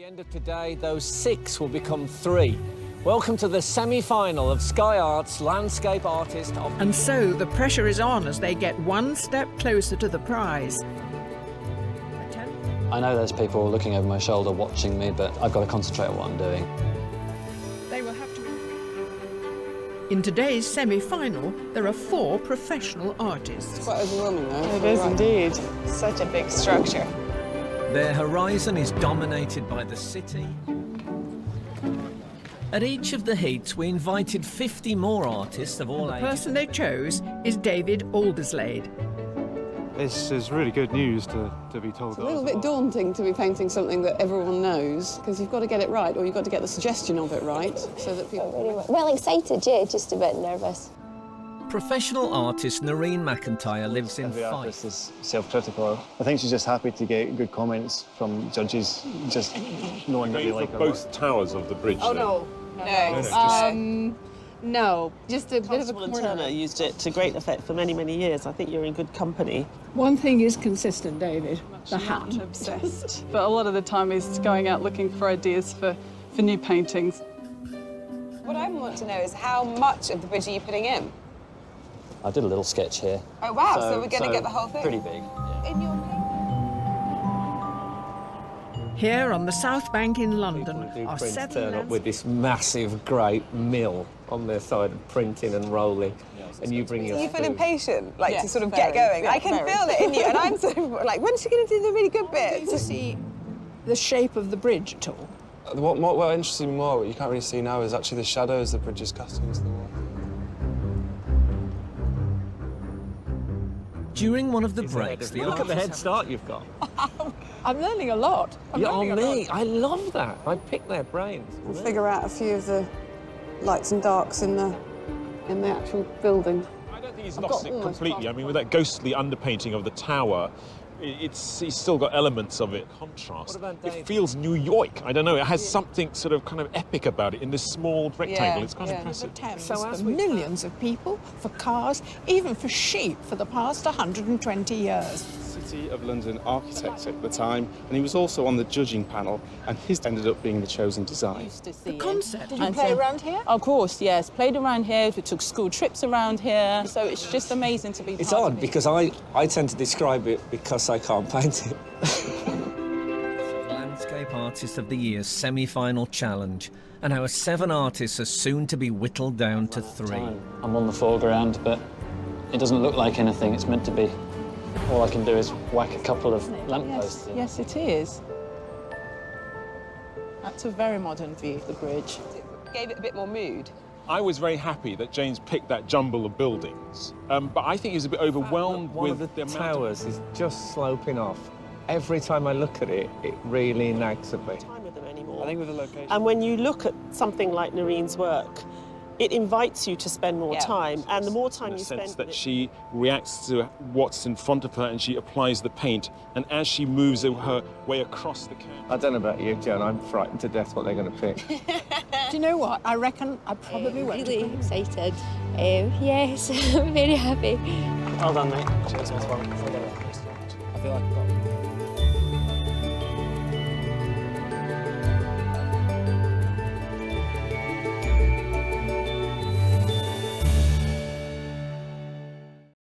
end of today, those 6 will become 3. Welcome to the semi-final of Sky Art's Landscape Artist of... And so the pressure is on as they get one step closer to the prize. I know there's people looking over my shoulder watching me, but I've got to concentrate on what I'm doing. They will have to... In today's semi-final, there are 4 professional artists. It's quite overwhelming, though. It is indeed. Such a big structure. Their horizon is dominated by the city. At each of the heats, we invited 50 more artists of all ages. The person they chose is David Alderslade. This is really good news to be told. It's a little bit daunting to be painting something that everyone knows, because you've got to get it right, or you've got to get the suggestion of it right, so that people... Really well excited, yeah, just a bit nervous. Professional artist Noreen McIntyre lives in Every Fife. artist is self-critical. I think she's just happy to get good comments from judges, just knowing that they like her both towers of the bridge. Oh, though. No, just a bit of a corner. Turner used it to great effect for many, many years. I think you're in good company. One thing is consistent, David, the hat. Not obsessed. But a lot of the time is going out looking for ideas for new paintings. What I want to know is how much of the bridge are you putting in? I did a little sketch here. Oh, wow, so we're going to get the whole thing? Pretty big, yeah. In your... Here on the South Bank in London are 7 turn up with this massive, great mill on their side of printing and rolling, and you bring your... You feel impatient, like, to sort of get going. I can feel it in you, and I'm sort of like, when's she going to do the really good bits? To see the shape of the bridge at all? What interests me more, what you can't really see now, is actually the shadows the bridge is casting into the wall. During one of the breaks, look at the head start you've got. I'm learning a lot. You're on me. I love that. I pick their brains. We'll figure out a few of the lights and darks in the actual building. I don't think he's lost it completely. I mean, with that ghostly underpainting of the tower, he's still got elements of it. Contrast. It feels New York. I don't know. It has something sort of kind of epic about it in this small rectangle. It's quite impressive. So for millions of people, for cars, even for sheep for the past 120 years. City of London architect at the time, and he was also on the judging panel, and his ended up being the chosen design. The concept. Did you play around here? Of course, yes. Played around here. We took school trips around here. So it's just amazing to be It's part odd of it. because I tend to describe it because I can't paint it. Landscape Artist of the Year's semi-final challenge, and our 7 artists are soon to be whittled down to 3. I'm on the foreground, but it doesn't look like anything it's meant to be. All I can do is whack a couple of lampposts in. Yes, it is. That's a very modern view of the bridge. It gave it a bit more mood. I was very happy that James picked that jumble of buildings, but I think he was a bit overwhelmed One with of the amount towers is just sloping off. Every time I look at it, it really nags at me. Time with them anymore. I think with the location... And when you look at something like Noreen's work, it invites you to spend more time, and the more time in you a sense spend that with it, she reacts to what's in front of her and she applies the paint, and as she moves her way across the canvas... I don't know about you, Joan, I'm frightened to death what they're going to pick. Do you know what? I reckon I probably won't. Really excited. Yes, I'm very happy. Well done, mate. Cheers, well done. I feel like I've got...